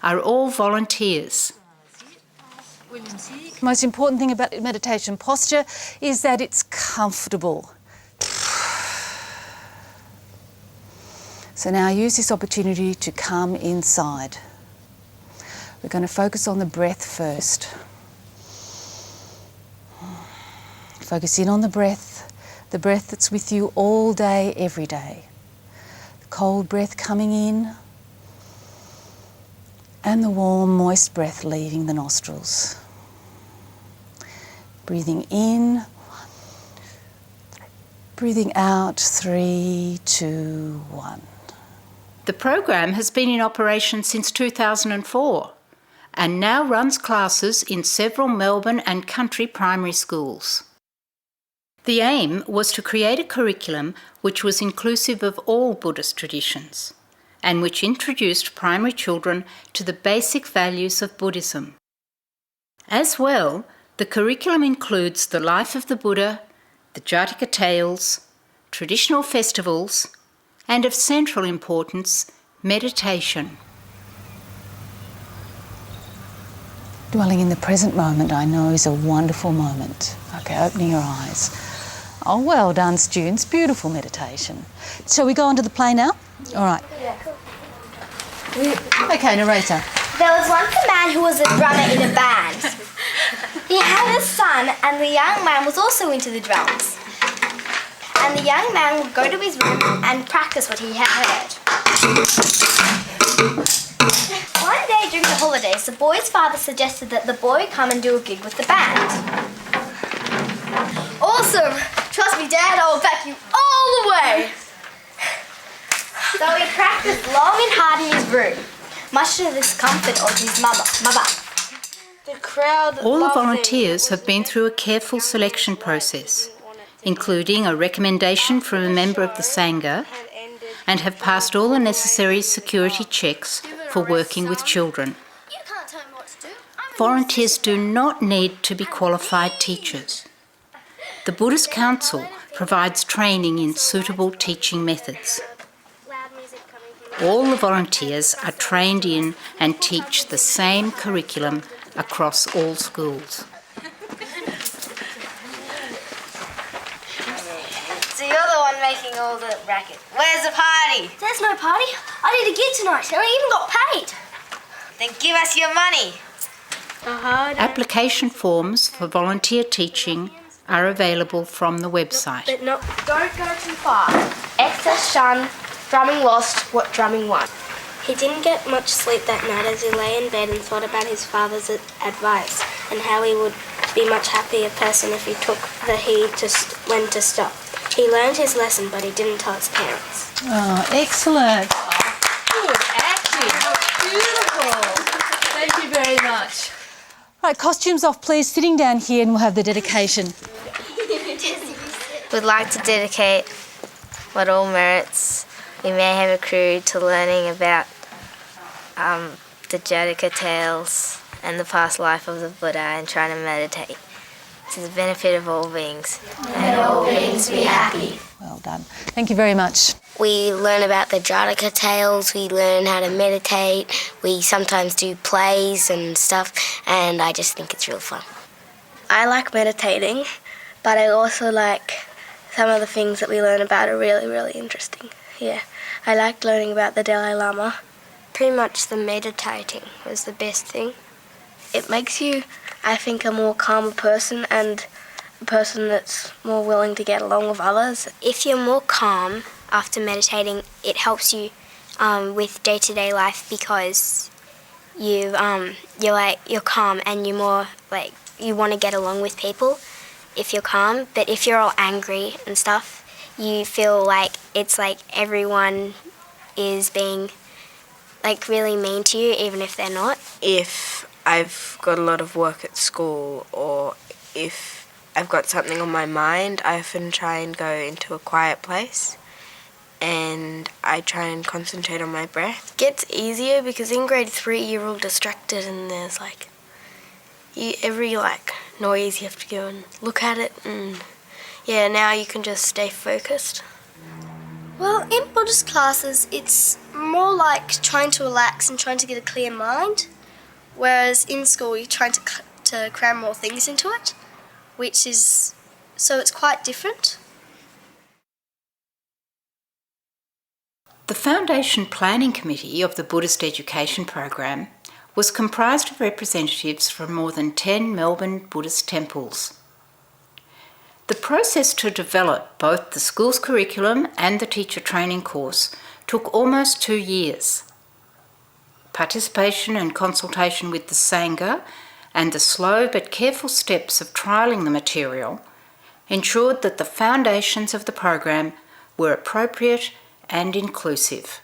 are all volunteers. The most important thing about meditation posture is that it's comfortable. So now use this opportunity to come inside. We're going to focus on the breath first. Focus in on the breath that's with you all day, every day. The cold breath coming in and the warm, moist breath leaving the nostrils. Breathing in, breathing out, 3, 2, 1. The program has been in operation since 2004 and now runs classes in several Melbourne and country primary schools. The aim was to create a curriculum which was inclusive of all Buddhist traditions and which introduced primary children to the basic values of Buddhism. As well, the curriculum includes the life of the Buddha, the Jataka tales, traditional festivals, and of central importance, meditation. Dwelling in the present moment, I know, is a wonderful moment. Okay, opening your eyes. Oh, well done, students. Beautiful meditation. Shall we go onto the play now? All right. Yeah. Okay, narrator. There was once a man who was a drummer in a band. He had a son, and the young man was also into the drums. And the young man would go to his room and practice what he had heard. One day during the holidays, the boy's father suggested that the boy come and do a gig with the band. Awesome! Trust me, Dad, I will back you all the way! So he practiced long and hard in his room, much to the discomfort of his mother. The crowd All the volunteers have been through a careful selection process, including a recommendation from a member of the Sangha, and have passed all the necessary security checks for working with children. Volunteers do not need to be qualified teachers. The Buddhist Council provides training in suitable teaching methods. All the volunteers are trained in and teach the same curriculum across all schools. So you're the one making all the racket. Where's the party? There's no party. I did a gig tonight and I even got paid. Then give us your money. Application forms for volunteer teaching are available from the website. But no, don't go too far. Excess shun, drumming lost, what drumming won. He didn't get much sleep that night as he lay in bed and thought about his father's advice and how he would be much happier person if he took the heed to when to stop. He learned his lesson, but he didn't tell his parents. Oh, excellent. Good acting. Beautiful. Thank you very much. Right, costumes off, please. Sitting down here and we'll have the dedication. We'd like to dedicate what all merits we may have accrued to learning about the Jataka tales and the past life of the Buddha and trying to meditate to the benefit of all beings. May all beings be happy. Well done. Thank you very much. We learn about the Jataka tales, we learn how to meditate, we sometimes do plays and stuff, and I just think it's real fun. I like meditating, but I also like some of the things that we learn about are really, really interesting. Yeah, I liked learning about the Dalai Lama. Pretty much the meditating was the best thing. It makes you, I think, a more calmer person and a person that's more willing to get along with others. If you're more calm after meditating, it helps you with day-to-day life because you're calm and you're more like you want to get along with people if you're calm. But if you're all angry and stuff, you feel like it's like everyone is being like really mean to you, even if they're not. If I've got a lot of work at school or if I've got something on my mind, I often try and go into a quiet place and I try and concentrate on my breath. It gets easier because in grade 3 you're all distracted and there's every noise you have to go and look at it, and now you can just stay focused. Well, in Buddhist classes, it's more like trying to relax and trying to get a clear mind, whereas in school you're trying to cram more things into it, so it's quite different. The Foundation Planning Committee of the Buddhist Education Program was comprised of representatives from more than 10 Melbourne Buddhist temples. The process to develop both the school's curriculum and the teacher training course took almost 2 years. Participation and consultation with the Sangha and the slow but careful steps of trialling the material ensured that the foundations of the program were appropriate and inclusive.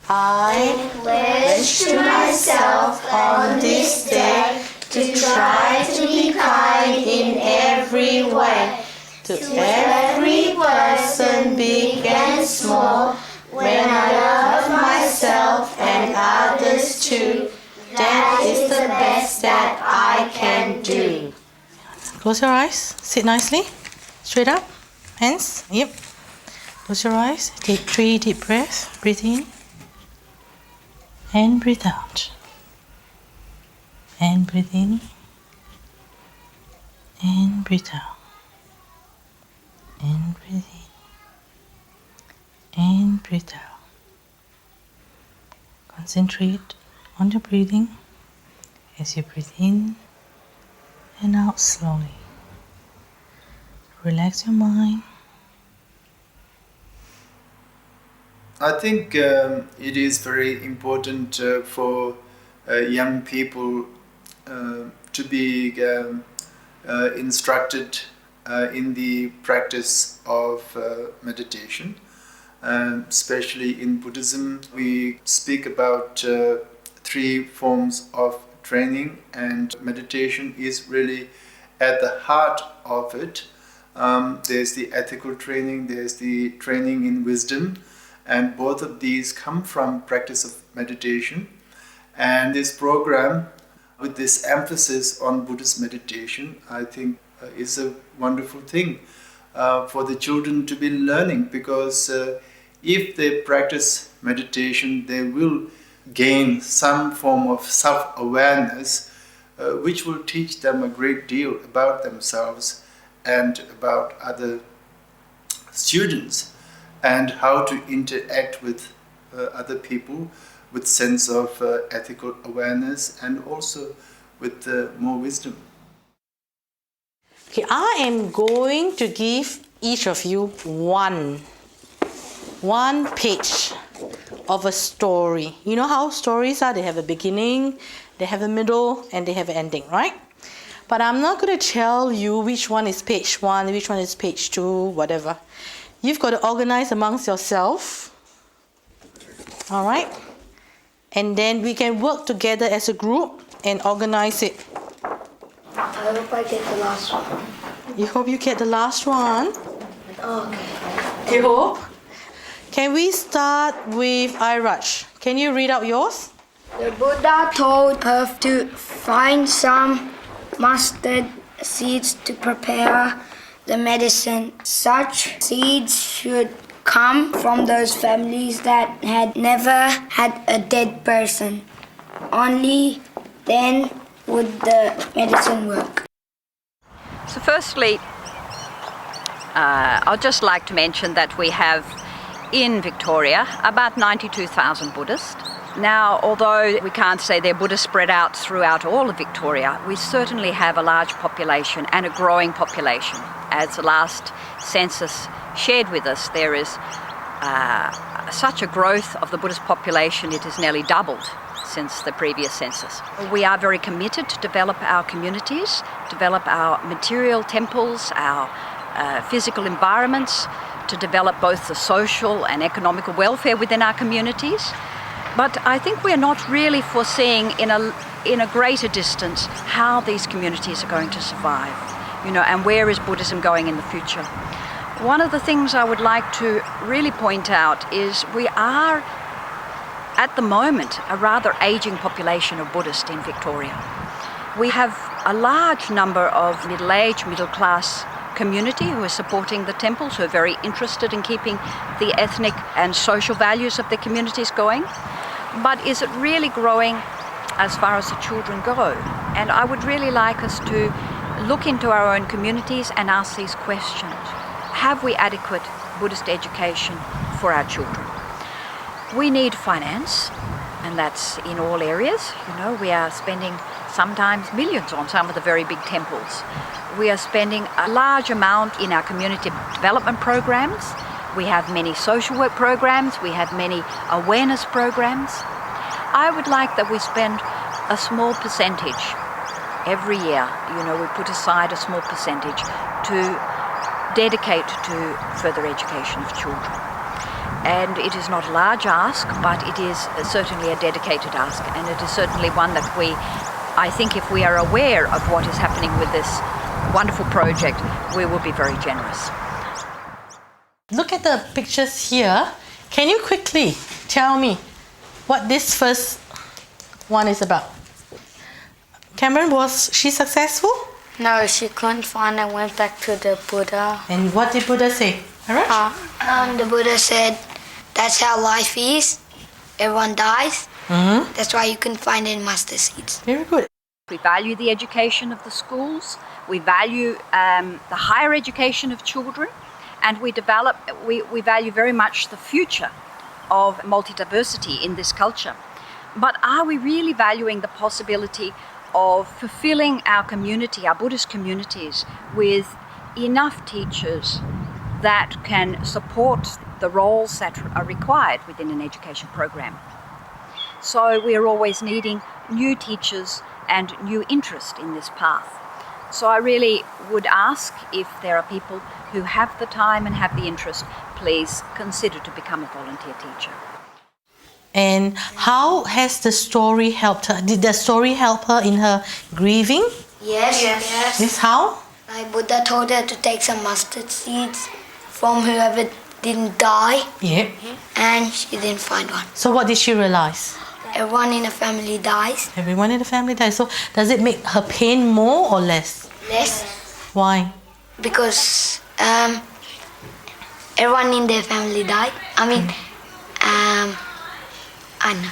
I pledge to myself on this day to try to be kind in every way, to every person, big and small, when I love myself and others too. That is the best that I can do. Close your eyes, sit nicely, straight up, hands, yep. Close your eyes, take 3 deep breaths, breathe in and breathe out. And breathe in and breathe out. And breathe in and breathe out. Concentrate on your breathing as you breathe in and out slowly. Relax your mind. I think it is very important for young people to be instructed in the practice of meditation. Especially in Buddhism, we speak about 3 forms of training, and meditation is really at the heart of it. There's the ethical training, there's the training in wisdom, and both of these come from practice of meditation. And this program, with this emphasis on Buddhist meditation, I think is a wonderful thing for the children to be learning, because if they practice meditation, they will gain some form of self-awareness, which will teach them a great deal about themselves and about other students, and how to interact with other people with sense of ethical awareness and also with more wisdom. Okay, I am going to give each of you one page of a story. You know how stories are? They have a beginning, they have a middle, and they have an ending, right? But I'm not going to tell you which one is page 1, which one is page 2, whatever. You've got to organize amongst yourself. All right? And then we can work together as a group and organize it. I hope I get the last one. You hope you get the last one? Okay. You hope? Can we start with Iraj? Can you read out yours? The Buddha told Earth to find some mustard seeds to prepare the medicine. Such seeds should come from those families that had never had a dead person. Only then would the medicine work. So firstly, I'd just like to mention that we have in Victoria about 92,000 Buddhists. Now, although we can't say they're Buddhists spread out throughout all of Victoria, we certainly have a large population and a growing population. As the last census shared with us, there is such a growth of the Buddhist population, it has nearly doubled since the previous census. We are very committed to develop our communities, develop our material temples, our physical environments, to develop both the social and economical welfare within our communities. But I think we're not really foreseeing in a greater distance how these communities are going to survive, and where is Buddhism going in the future. One of the things I would like to really point out is we are, at the moment, a rather aging population of Buddhists in Victoria. We have a large number of middle-aged, middle-class community who are supporting the temples, who are very interested in keeping the ethnic and social values of the communities going. But is it really growing as far as the children go? And I would really like us to look into our own communities and ask these questions. Have we adequate Buddhist education for our children? We need finance, and that's in all areas. We are spending sometimes millions on some of the very big temples. We are spending a large amount in our community development programs. We have many social work programs. We have many awareness programs. I would like that we spend a small percentage every year. We put aside a small percentage to dedicate to further education of children. And it is not a large ask, but it is certainly a dedicated ask, and it is certainly one that I think if we are aware of what is happening with this wonderful project, we will be very generous. Look at the pictures here. Can you quickly tell me what this first one is about? Cameron, was she successful? No, she couldn't find and went back to the Buddha. And what did Buddha say? The Buddha said, that's how life is. Everyone dies. Mm-hmm. That's why you can find it in mustard seeds. Very good. We value the education of the schools. We value the higher education of children. And we value very much the future of multidiversity in this culture. But are we really valuing the possibility of fulfilling our community, our Buddhist communities, with enough teachers that can support the roles that are required within an education program? So we are always needing new teachers and new interest in this path. So I really would ask, if there are people who have the time and have the interest, please consider to become a volunteer teacher. And how has the story helped her? Did the story help her in her grieving? Yes. Yes, how? Like Buddha told her to take some mustard seeds from whoever didn't die. Yeah. And she didn't find one. So what did she realize? Everyone in the family dies. Everyone in the family dies. So does it make her pain more or less? Less. Why? Because everyone in their family died. I know.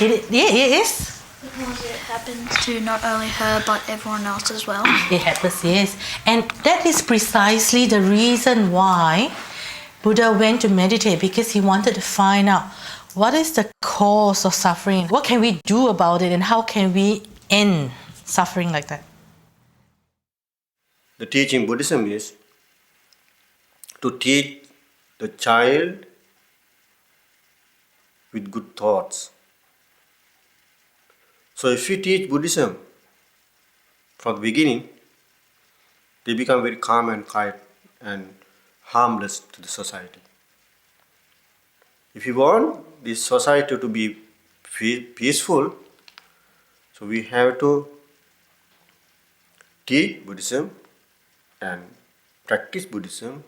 It is. Because it happens to not only her but everyone else as well. It happens, yes. And that is precisely the reason why Buddha went to meditate, because he wanted to find out what is the cause of suffering, what can we do about it, and how can we end suffering like that. The teaching Buddhism is to teach the child with good thoughts. So if we teach Buddhism from the beginning, they become very calm and quiet and harmless to the society. If you want this society to be peaceful, so we have to teach Buddhism and practice Buddhism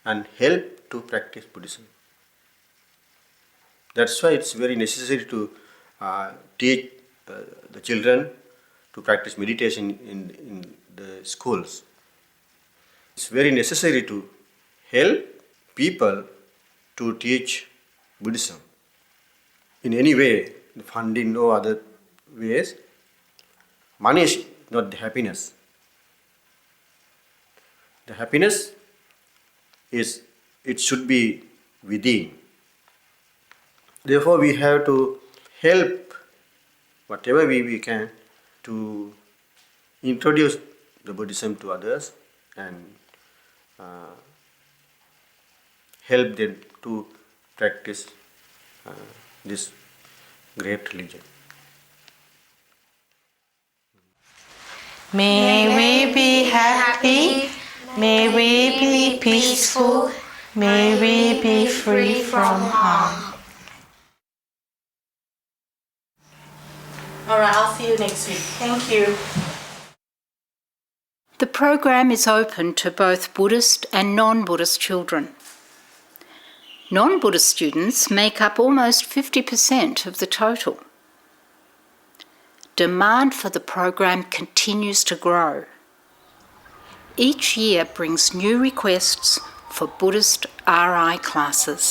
and help to practice Buddhism. That's why it's very necessary to teach the children to practice meditation in the schools. It's very necessary to help people to teach Buddhism in any way, funding, no other ways. Money is not the happiness. The happiness is, it should be within. Therefore, we have to help whatever we can to introduce the Buddhism to others and help them to practice this great religion. May we be happy, may we be peaceful, may we be free from harm. All right, I'll see you next week. Thank you. The program is open to both Buddhist and non-Buddhist children. Non-Buddhist students make up almost 50% of the total. Demand for the program continues to grow. each year brings new requests for Buddhist RI classes.